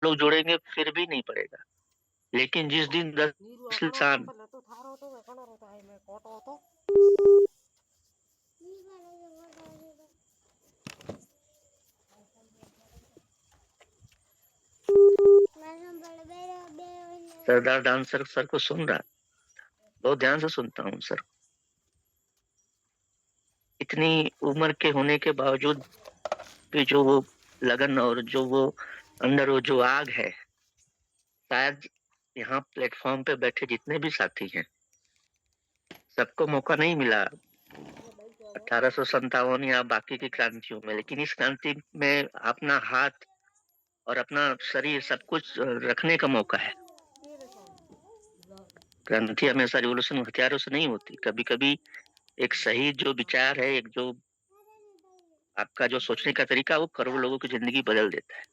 लोग जोड़ेंगे फिर भी नहीं पड़ेगा। लेकिन जिस दिन 10 इंसान सरदार डांसर सर को सुन रहा, बहुत ध्यान से सुनता हूँ सर। इतनी उम्र के होने के बावजूद भी जो वो लगन और जो वो अंदर वो जो आग है, शायद यहाँ प्लेटफॉर्म पे बैठे जितने भी साथी हैं, सबको मौका नहीं मिला 1857 या बाकी की क्रांतियों में, लेकिन इस क्रांति में अपना हाथ और अपना शरीर सब कुछ रखने का मौका है। क्रांति हमेशा रिवोल्यूशन हथियारों से नहीं होती, कभी कभी एक सही जो विचार है, एक जो आपका जो सोचने का तरीका, वो करोड़ों लोगों की जिंदगी बदल देता है।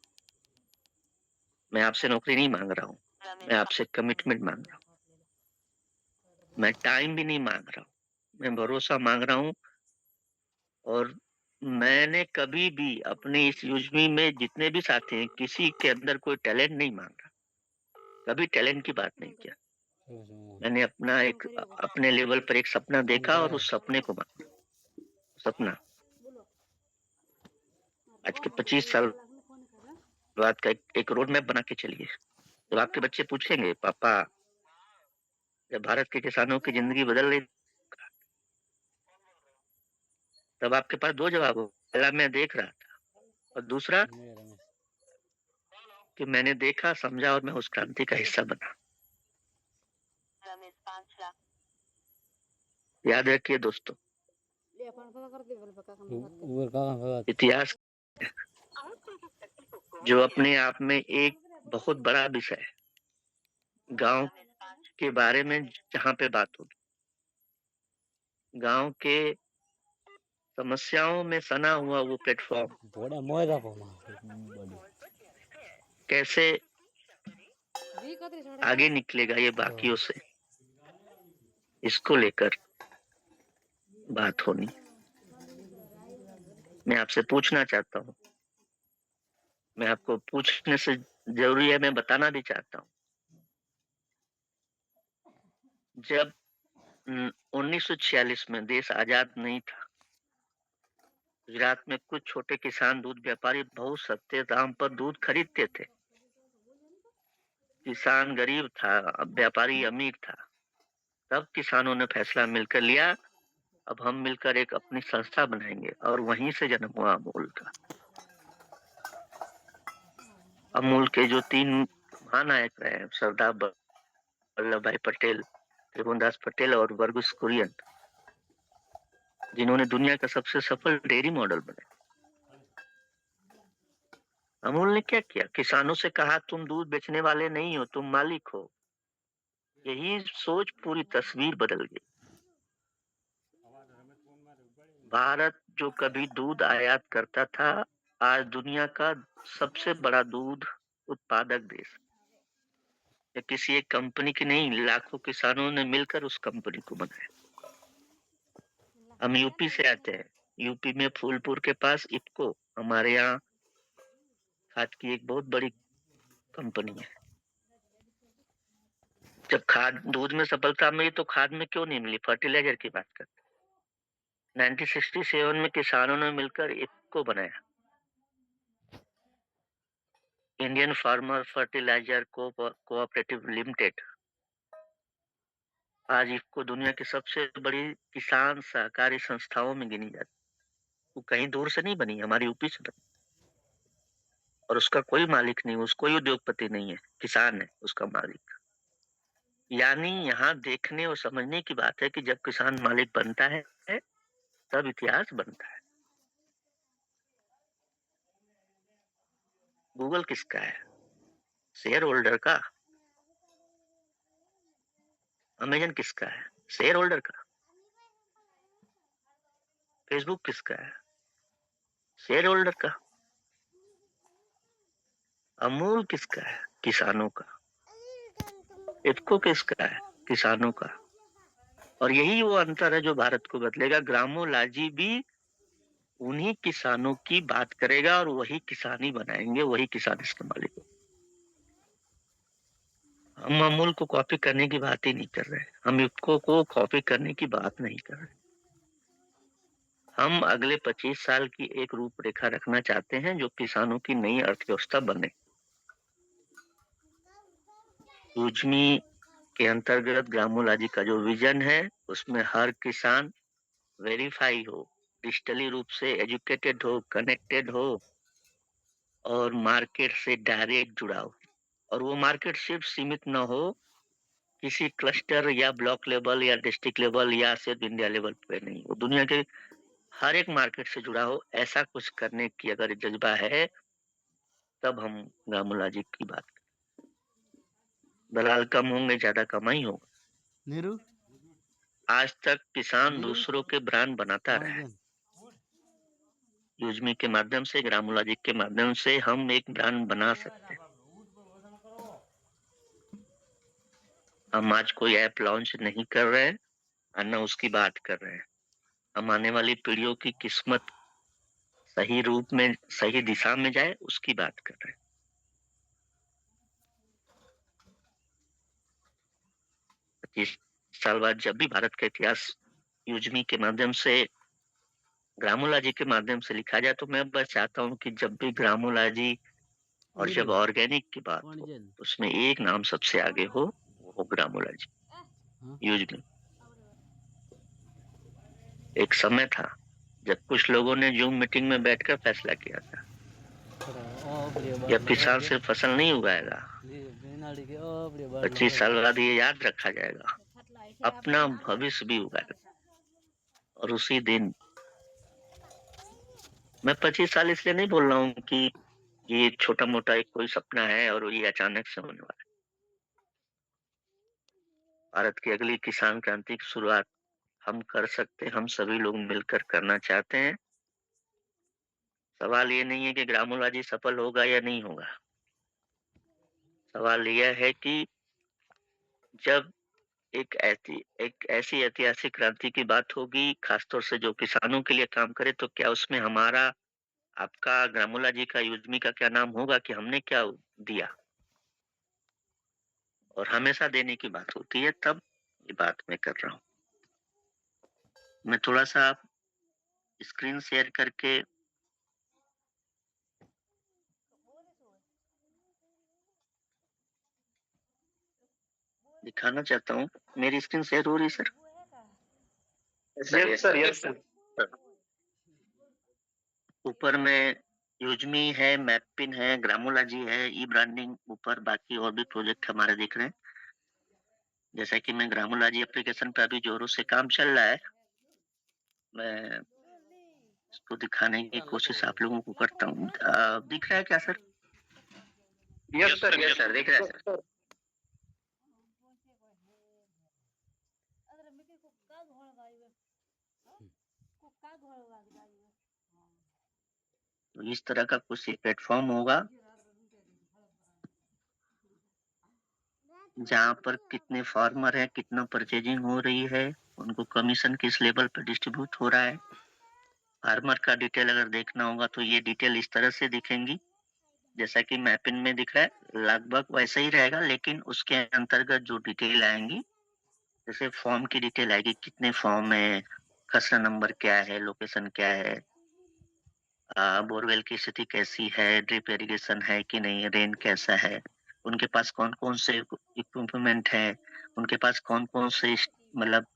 मैं आपसे नौकरी नहीं मांग रहा हूँ, मैं आपसे कमिटमेंट मांग रहा हूँ, मैं टाइम भी नहीं मांग रहा हूँ, मैं भरोसा मांग रहा हूँ। और मैंने कभी भी अपने इस युजमी में जितने भी साथी हैं, किसी के अंदर कोई टैलेंट नहीं मांगा, कभी टैलेंट की बात नहीं किया। मैंने अपना एक अपने लेवल पर एक सपना देखा और उस सपने को मांगा। सपना आज के 25 साल बाद का एक रोड मैप बना के चलिए। जब आपके बच्चे पूछेंगे पापा जब भारत के किसानों की जिंदगी बदल रही, तब आपके पास दो जवाब हो, पहला मैं देख रहा था और दूसरा कि मैंने देखा, समझा और मैं उस क्रांति का हिस्सा बना। याद रखिए दोस्तों, इतिहास जो अपने आप में एक बहुत बड़ा विषय है, गांव के बारे में जहाँ पे बात होगी, गांव के समस्याओं में सना हुआ वो प्लेटफॉर्म कैसे आगे निकलेगा ये बाकियों से, इसको लेकर बात होनी। मैं आपसे पूछना चाहता हूँ, मैं आपको पूछने से जरूरी है, मैं बताना भी चाहता हूँ। जब 1946 में देश आजाद नहीं था, गुजरात में कुछ छोटे किसान दूध व्यापारी बहुत सस्ते दाम पर दूध खरीदते थे। किसान गरीब था, अब व्यापारी अमीर था। तब किसानों ने फैसला मिलकर लिया, अब हम मिलकर एक अपनी संस्था बनाएंगे, और वहीं से जन्म हुआ अमूल का। अमूल के जो 3 महानायक रहे, सरदार वल्लभ भाई पटेल, त्रिभुवनदास पटेल और वर्गीस कुरियन, जिन्होंने दुनिया का सबसे सफल डेयरी मॉडल बनाया। अमूल ने क्या किया, किसानों से कहा तुम दूध बेचने वाले नहीं हो, तुम मालिक हो। यही सोच पूरी तस्वीर बदल गई। भारत जो कभी दूध आयात करता था, आज दुनिया का सबसे बड़ा दूध उत्पादक देश। ये किसी एक कंपनी की नहीं, लाखों किसानों ने मिलकर उस कंपनी को बनाया। हम यूपी से आते हैं, यूपी में फूलपुर के पास इफको, हमारे यहाँ खाद की एक बहुत बड़ी कंपनी है। जब खाद दूध में सफलता मिली तो खाद में क्यों नहीं मिली, फर्टिलाइजर की बात करते हैं। 1967 में किसानों ने मिलकर इफको बनाया, Indian farmer fertiliser cooperative limited. आज इफको दुनिया की सबसे बड़ी किसान सहकारी संस्थाओं में गिनी जाती है। वो कहीं दूर से नहीं बनी, हमारी यूपी से बनी, और उसका कोई मालिक नहीं, उसका कोई उद्योगपति नहीं है, किसान है उसका मालिक। यानी यहाँ देखने और समझने की बात है कि जब किसान मालिक बनता है तब इतिहास बनता है। गूगल किसका है, शेयर होल्डर का। अमेजन किसका है, शेयर होल्डर का। फेसबुक किसका है, शेयर होल्डर का। अमूल किसका है, किसानों का। इफको किसका है, किसानों का। और यही वो अंतर है जो भारत को बदलेगा। ग्रामोलॉजी भी उन्हीं किसानों की बात करेगा और वही किसानी बनाएंगे, वही किसान इसके मालिक। हम अमूल को कॉपी करने की बात ही नहीं कर रहे हैं। हम इफ़को को कॉपी करने की बात नहीं कर रहे। हम अगले 25 साल की एक रूपरेखा रखना चाहते हैं जो किसानों की नई अर्थव्यवस्था बने। यूजमी के अंतर्गत ग्रामोलॉजी का जो विज़न है, उसमें हर किसान वेरीफाई हो, डिजिटली रूप से एजुकेटेड हो, कनेक्टेड हो और मार्केट से डायरेक्ट जुड़ा हो। और वो मार्केट सिर्फ सीमित ना हो किसी क्लस्टर या ब्लॉक लेवल या डिस्ट्रिक्ट लेवल या सिर्फ इंडिया लेवल पे नहीं, वो दुनिया के हर एक मार्केट से जुड़ा हो। ऐसा कुछ करने की अगर जज़्बा है, तब हम ग्रामोलॉजी की बात करें। दलाल कम होंगे, ज़्यादा कमाई होगा। नीरू आज तक किसान नीरू दूसरों के ब्रांड बनाता कौन रहा है। जन यूजमी के माध्यम से, ग्रामोलॉजी के माध्यम से हम एक ब्रांड बना सकते हैं। हम आज कोई ऐप लॉन्च नहीं कर रहे हैं और ना उसकी बात कर रहे हैं। हम आने वाली पीढ़ियों की किस्मत सही रूप में, सही दिशा में जाए, उसकी बात कर रहे हैं। 25 साल बाद जब भी भारत का इतिहास यूजमी के माध्यम से, ग्रामोलॉजी के माध्यम से लिखा जाए, तो मैं बस चाहता हूँ कि जब भी ग्रामोलॉजी और नीरू जब ऑर्गेनिक की बात कौन हो, जन तो उसमें एक नाम सबसे आगे हो, वो हो ग्रामोलॉजी, हाँ यूजमी। एक समय था जब कुछ लोगों ने जूम मीटिंग में बैठकर फैसला किया था थोड़ा ओ बढ़िया कि अब बात लग किसान रही सिर्फ फसल नहीं उगाएगा, है बिनाड़ी के ओ बढ़िया बात लग 25 साल रही बाद ये याद रखा जाएगा, अपना भविष्य भी उगाएगा। और उसी दिन, मैं 25 साल इसलिए नहीं बोल रहा हूँ कि ये छोटा-मोटा एक कोई सपना है और ये अचानक से होने वाला है। भारत की अगली किसान क्रांति की शुरुआत हम कर सकते हैं, हम सभी लोग मिलकर करना चाहते हैं। सवाल ये नहीं है कि ग्रामोलॉजी सफल होगा या नहीं होगा। सवाल यह है कि जब एक ऐसी ऐतिहासिक क्रांति की बात होगी, खासतौर से जो किसानों के लिए काम करे, तो क्या उसमें हमारा, आपका, ग्रामोलॉजी का, यूजमी का क्या नाम होगा कि हमने क्या दिया? और हमेशा देने की बात होती है, तब ये बात मैं कर रहा हूँ। मैं थोड़ा-सा स्क्रीन शेयर करके दिखाना चाहता हूँ। मेरी स्क्रीन शेयर हो रही है sir? Yes sir, yes sir. ऊपर में यूजमी है, मैपिन है, ग्रामोलॉजी है, ई ब्रांडिंग ऊपर, बाकी और भी प्रोजेक्ट हमारे दिख रहे हैं। जैसा कि मैं ग्रामोलॉजी एप्लीकेशन पे अभी जोरों से काम चल रहा है। मैं इसको दिखाने की कोशिश आप लोगों को करता हूँ। दिख रहा है क्या sir? Yes sir, yes yes sir, दिख रहा है सर। तो इस तरह का कुछ प्लेटफॉर्म होगा जहाँ पर कितने फार्मर हैं, कितना परचेजिंग हो रही है, उनको कमीशन किस लेवल पे डिस्ट्रीब्यूट हो रहा है। फार्मर का डिटेल अगर देखना होगा तो ये डिटेल इस तरह से दिखेंगी, जैसा कि मैपिंग में दिख रहा है, लगभग वैसा ही रहेगा, लेकिन उसके अंतर्गत जो डिटेल आएंगी, जैसे फॉर्म की डिटेल आएगी, कितने फॉर्म है, खसरा नंबर क्या है, लोकेशन क्या है, बोरवेल की स्थिति कैसी है, ड्रिप इरिगेशन है कि नहीं, रेन कैसा है, उनके पास कौन-कौन से इक्विपमेंट है, उनके पास कौन-कौन से मतलब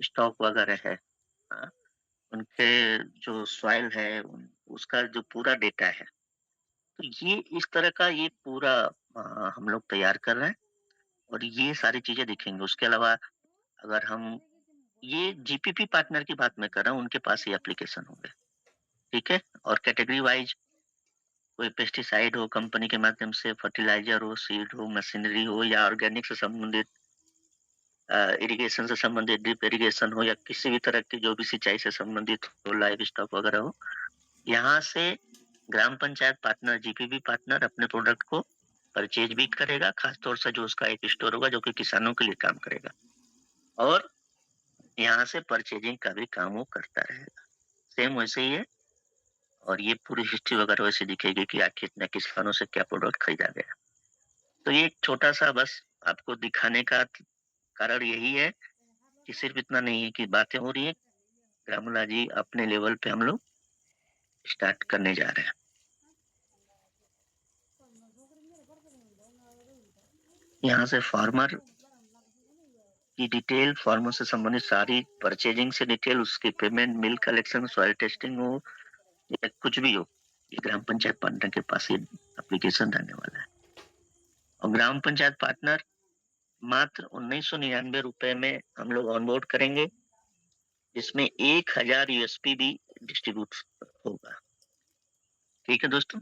स्टॉक वगैरह है, हाँ, उनके जो सॉइल है, उसका जो पूरा डेटा है। तो ये इस तरह का ये पूरा हम लोग तैयार कर रहे हैं और ये सारी चीजें दिखेंगी। उसके अलावा अगर हम, ये जीपीपी पार्टनर की बात मैं कर रहा हूँ, उनके पास ये एप्लीकेशन होंगे, ठीक है। और कैटेगरी वाइज कोई पेस्टिसाइड हो, कंपनी के माध्यम से फर्टिलाइज़र हो, सीड हो, मशीनरी हो या ऑर्गेनिक से संबंधित, इरिगेशन से संबंधित ड्रिप इरिगेशन हो या किसी भी तरह की जो भी सिंचाई से संबंधित हो, लाइव स्टॉक वगैरह हो, यहाँ से ग्राम पंचायत पार्टनर, जीपीबी पार्टनर अपने प्रोडक्ट को परचेज भी करेगा, खास तौर से जो उसका एक स्टोर होगा जो कि किसानों के लिए काम करेगा और यहाँ से परचेजिंग का भी काम वो करता रहेगा। सेम वैसे ही है और ये पूरी हिस्ट्री वगैरह वैसे दिखेगी कि आखिर इतने किसानों से क्या प्रोडक्ट खरीदा गया। तो ये एक छोटा-सा बस आपको दिखाने का कारण यही है कि सिर्फ इतना नहीं है कि बातें हो रही हैं, ग्रामोला जी अपने लेवल पे हम लोग स्टार्ट करने जा रहे हैं। यहाँ से फार्मर की डिटेल, फार्मर से संबंधित सारी परचेजिंग से डिटेल, उसकी payment, milk collection, soil testing हो या कुछ भी हो, ये ग्राम पंचायत पार्टनर के पास ये एप्लीकेशन रहने वाला है। और ग्राम पंचायत पार्टनर मात्र 1999 रुपए में हम लोग ऑनबोर्ड करेंगे, जिसमें 1000 यूएसपी भी डिस्ट्रीब्यूट होगा। ठीक है दोस्तों।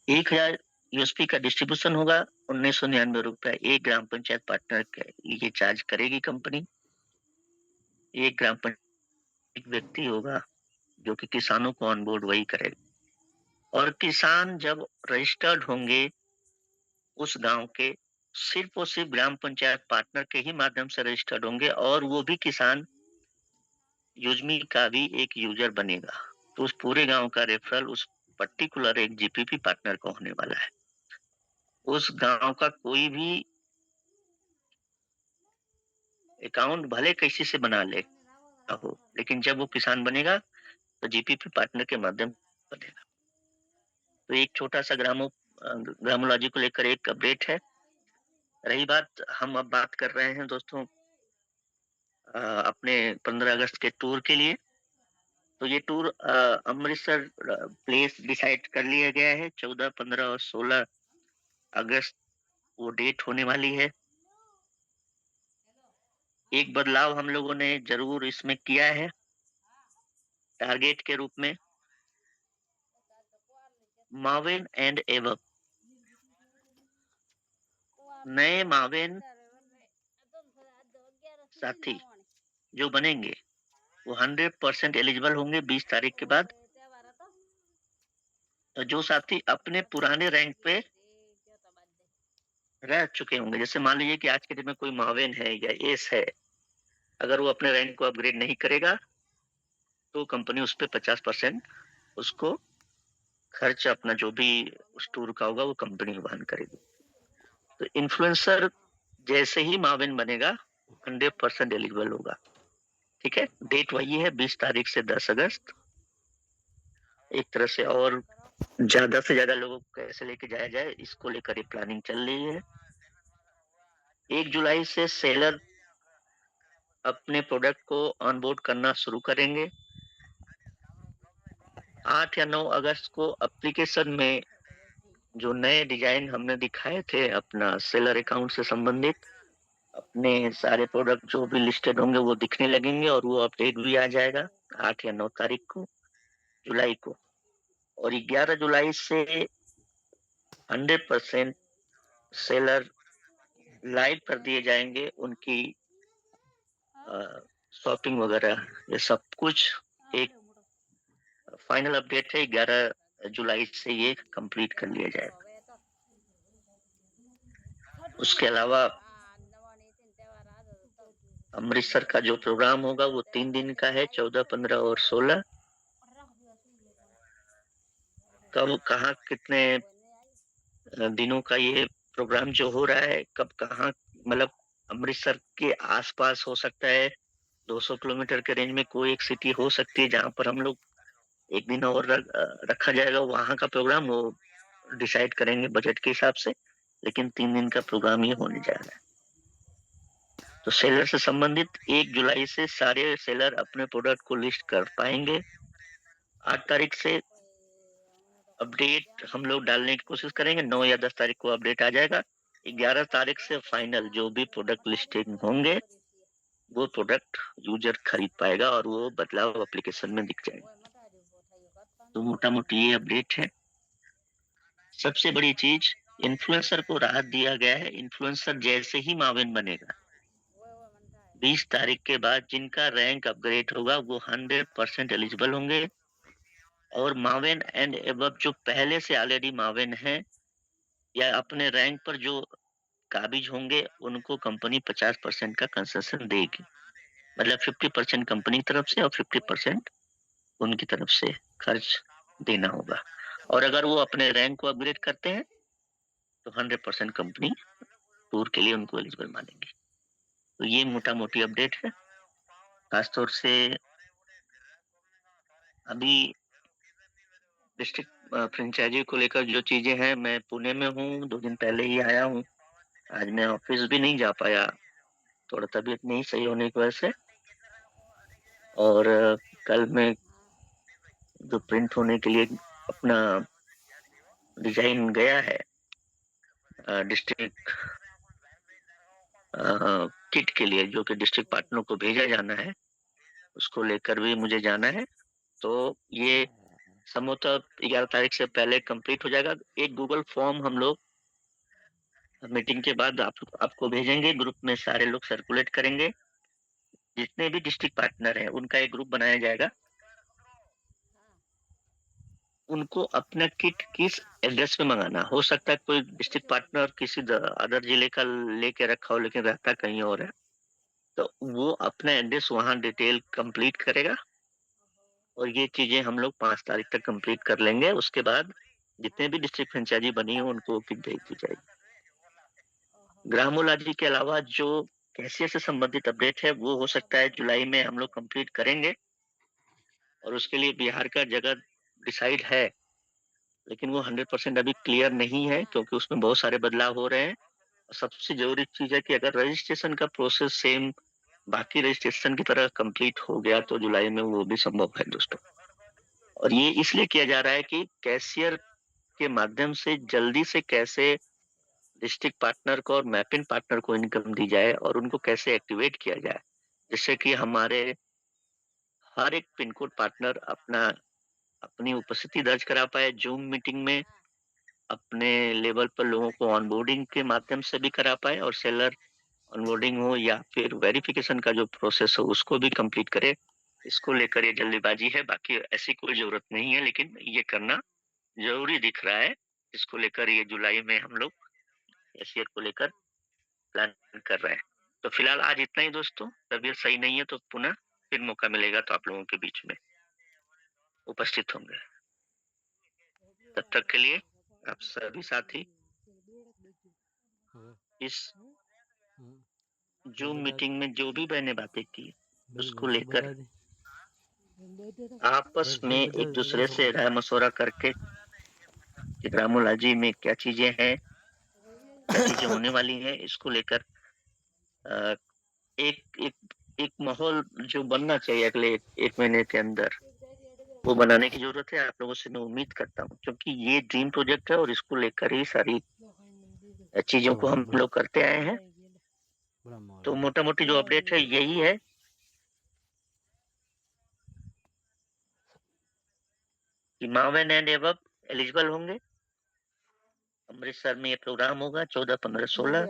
एक 1000 यूएसपी का डिस्ट्रीब्यूशन होगा, 1999 रुपए एक ग्राम पंचायत पार्टनर के लिए चार्ज करेगी कंपनी। एक ग्राम पंचायत व्यक्ति होगा जो कि किसानों को ऑनबोर्ड वही करेगा। और किसान जब रजिस्टर्ड होंगे उस गांव के, सिर्फ और सिर्फ ग्राम पंचायत पार्टनर के ही माध्यम से रजिस्टर्ड होंगे, और वो भी किसान यूजमी का भी एक यूजर बनेगा। तो उस पूरे गांव का रेफरल उस पर्टिकुलर एक जीपीपी पार्टनर को होने वाला है। उस गांव का कोई भी अकाउंट भले किसी से बना ले हो, लेकिन जब वो किसान बनेगा तो जीपीपी पार्टनर के माध्यम से बनेगा। तो एक छोटा सा ग्रामोलॉजी को लेकर एक अपडेट है। रही बात, हम अब बात कर रहे हैं दोस्तों अपने 15 अगस्त के टूर के लिए। तो ये टूर अमृतसर प्लेस डिसाइड कर लिया गया है। 14, 15 और 16 अगस्त वो डेट होने वाली है। एक बदलाव हम लोगों ने जरूर इसमें किया है टारगेट के रूप में, मावेन एंड एवब। नए मावेन साथी जो बनेंगे वो 100% एलिजिबल होंगे 20 तारीख के बाद। तो जो साथी अपने पुराने रैंक पे रह चुके होंगे, जैसे मान लीजिए कि आज के दिन में कोई मावेन है या एस है, अगर वो अपने रैंक को अपग्रेड नहीं करेगा तो कंपनी उस पर 50% उसको खर्च अपना जो भी उस टूर का होगा वो कंपनी वहन करेगी। तो इन्फ्लुएंसर जैसे ही मावेन बनेगा 100% एलिजिबल होगा। ठीक है, डेट वही है 20 तारीख से 10 अगस्त। एक तरह से और ज्यादा से ज्यादा लोगों को कैसे लेके जाया जाए, इसको लेकर ये प्लानिंग चल रही है। 1 जुलाई से सेलर अपने प्रोडक्ट को ऑनबोर्ड करना शुरू करेंगे। 8 या 9 अगस्त को एप्लीकेशन में जो नए डिजाइन हमने दिखाए थे अपना सेलर अकाउंट से संबंधित, अपने सारे प्रोडक्ट जो भी लिस्टेड होंगे वो दिखने लगेंगे, और वो अपडेट भी आ जाएगा 8 या 9 तारीख को जुलाई को। और 11 जुलाई से 100% सेलर लाइव कर दिए जाएंगे, उनकी शॉपिंग वगैरह ये सब कुछ। एक फाइनल अपडेट है 11 जुलाई से ये कंप्लीट कर लिया जाएगा। उसके अलावा अमृतसर का जो प्रोग्राम होगा वो 3 दिन का है, 14, 15 और 16। कब कहाँ कितने दिनों का ये प्रोग्राम जो हो रहा है, कब कहाँ, मतलब अमृतसर के आसपास हो सकता है, 200 किलोमीटर के रेंज में कोई एक सिटी हो सकती है जहां पर हम लोग एक दिन और रखा जाएगा। वहां का प्रोग्राम वो डिसाइड करेंगे बजट के हिसाब से, लेकिन 3 दिन का प्रोग्राम ये होने जा रहा है। तो सेलर से संबंधित 1 जुलाई से सारे सेलर अपने प्रोडक्ट को लिस्ट कर पाएंगे। 8 तारीख से अपडेट हम लोग डालने की कोशिश करेंगे, 9 या 10 तारीख को अपडेट आ जाएगा। 11 तारीख से फाइनल जो भी प्रोडक्ट लिस्टिंग होंगे वो प्रोडक्ट यूजर खरीद पाएगा और वो बदलाव एप्लीकेशन में दिख जाएगा। तो मोटा मोटी ये अपडेट है। सबसे बड़ी चीज, इन्फ्लुएंसर को राहत दिया गया है। इन्फ्लुएंसर जैसे ही मावेन बनेगा 20 तारीख के बाद जिनका रैंक अपग्रेड होगा वो 100% एलिजिबल होंगे। और मावेन एंड एबव जो पहले से ऑलरेडी मावेन है या अपने रैंक पर जो काबिज होंगे उनको कंपनी 50% का कंसेशन देगी। मतलब 50% कंपनी की तरफ से और 50% उनकी तरफ से खर्च देना होगा। और अगर वो अपने रैंक को अपग्रेड करते हैं तो 100% कंपनी टूर के लिए उनको एलिजिबल मानेगी। तो ये मोटा-मोटी अपडेट है। खासतौर से अभी डिस्ट्रिक्ट फ्रेंचाइज़ी को लेकर जो चीज़ें हैं, मैं पुणे में हूँ, 2 दिन पहले ही आया हूँ। आज मैं ऑफ़िस भी नहीं जा पाया, थोड़ा तबीयत नहीं सही होने की वजह से। और कल मैं जो प्रिंट होने के लिए अपना डिज़ाइन गया है डिस्ट्रिक्ट किट के लिए, जो कि डिस्ट्रिक्ट पार्टनर को भेजा जाना है, उसको लेकर भी मुझे जाना है। तो ये संभवतः 11 तारीख से पहले कंप्लीट हो जाएगा। एक गूगल फॉर्म हम लोग मीटिंग के बाद आपको भेजेंगे, ग्रुप में सारे लोग सर्कुलेट करेंगे। जितने भी डिस्ट्रिक्ट पार्टनर हैं, उनका एक ग्रुप बनाया जाएगा। उनको अपना किट किस एड्रेस पे मंगाना, हो सकता है कोई डिस्ट्रिक्ट पार्टनर किसी अदर जिले का लेके रखा हो लेकिन रहता कहीं और है, तो वो अपना एड्रेस वहाँ डिटेल कंप्लीट करेगा और ये चीजें हम लोग 5 तारीख तक कंप्लीट कर लेंगे। उसके बाद जितने भी डिस्ट्रिक्ट फ्रेंचाइजी बनी हो उनको किट भेज दी जाएगी। ग्रामोलॉजी के अलावा जो कैशियर से संबंधित अपडेट है वो हो सकता है जुलाई में हम लोग कंप्लीट करेंगे और उसके लिए बिहार का जगह डिसाइड है, लेकिन वो 100% अभी क्लियर नहीं है क्योंकि उसमें बहुत सारे बदलाव हो रहे हैं। सबसे ज़रूरी चीज़ है कि अगर रजिस्ट्रेशन का प्रोसेस सेम बाकी रजिस्ट्रेशन की तरह कंप्लीट हो गया तो जुलाई में वो भी संभव है दोस्तों। और ये इसलिए किया जा रहा है कि कैशियर के माध्यम से जल्दी से कैसे डिस्ट्रिक्ट पार्टनर को और मैपिंग पार्टनर को इनकम दी जाए और उनको कैसे एक्टिवेट किया जाए, जिससे कि हमारे हर एक पिन कोड पार्टनर अपनी उपस्थिति दर्ज करा पाए जूम मीटिंग में, अपने लेवल पर लोगों को ऑनबोर्डिंग के माध्यम से भी करा पाए और सेलर ऑनबोर्डिंग हो या फिर वेरिफिकेशन का जो प्रोसेस हो उसको भी कंप्लीट करे। इसको लेकर ये जल्दीबाजी है, बाकी ऐसी कोई ज़रूरत नहीं है, लेकिन ये करना ज़रूरी दिख रहा है। इसको लेकर ये जुलाई में हम लोग कैशियर को लेकर प्लान कर रहे हैं। तो फिलहाल आज इतना ही दोस्तों, तबीयत सही नहीं है तो पुनः फिर मौका मिलेगा तो आप लोगों के बीच में उपस्थित होंगे। तब तक के लिए आप सभी साथी इस जूम मीटिंग में जो भी मैंने बातें की उसको लेकर आपस में एक दूसरे से राय मशवरा करके कि ग्रामोलॉजी में क्या चीजें हैं, क्या चीजें होने वाली हैं, इसको लेकर अ, एक एक एक माहौल जो बनना चाहिए अगले 1 महीने के अंदर, वो बनाने की ज़रूरत है। आप लोगों से मैं उम्मीद करता हूँ क्योंकि ये ड्रीम प्रोजेक्ट है और इसको लेकर ही सारी चीज़ों को हम लोग करते आए हैं। तो मोटा-मोटी जो अपडेट है यही है कि मावेन एंड एबव एलिजिबल होंगे। अमृतसर में ये प्रोग्राम होगा 14, 15, 16।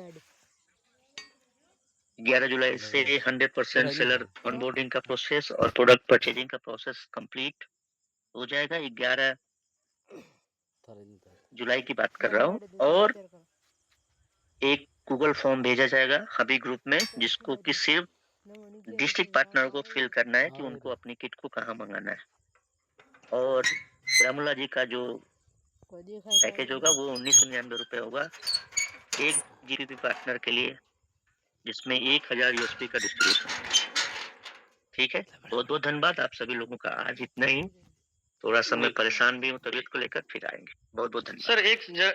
11 जुलाई से 100% सेलर ऑनबोर्डिंग का प्रोसेस और प्रोडक्ट परचेजिंग का प्रोसेस कंप्लीट हो जाएगा। 11 जुलाई की बात कर रहा हूँ और एक गूगल फॉर्म भेजा जाएगा अभी ग्रुप में जिसको कि सिर्फ डिस्ट्रिक्ट पार्टनर को फिल करना है कि उनको अपनी किट को कहाँ मंगाना है। और ग्रामोला जी का जो पैकेज होगा वो 1999 रुपए होगा एक जीपीपी पार्टनर के लिए, जिसमें 1000 यूएसपी का डिस्ट्रीब्यूशन। ठीक है, बहुत बहुत धन्यवाद आप सभी लोगों का। आज इतना ही, थोड़ा सा मैं परेशान भी हूँ तबीयत को लेकर, फिर आएंगे। बहुत बहुत धन्यवाद। सर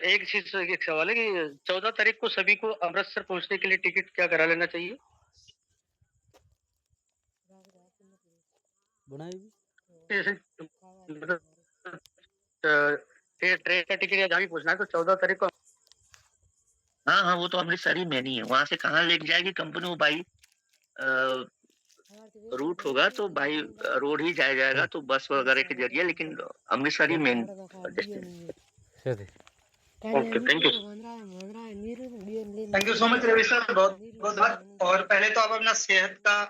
एक चीज एक सवाल है कि 14 तारीख को सभी को अमृतसर पहुंचने के लिए टिकट क्या करा लेना चाहिए? ट्रेन का टिकट या जहाँ भी पूछना है तो 14 तारीख को। हाँ हाँ, वो तो अमृतसर ही में नहीं है, वहां से कहाँ लेके जाएगी कंपनी, वो बाई रूट होगा तो बाई रोड ही जाया जाएगा, तो बस वगैरह के जरिए, लेकिन अमृतसर ही main destination. Okay, thank you so much Ravi sir, बहुत बहुत धन्यवाद। और पहले तो आप अपना सेहत का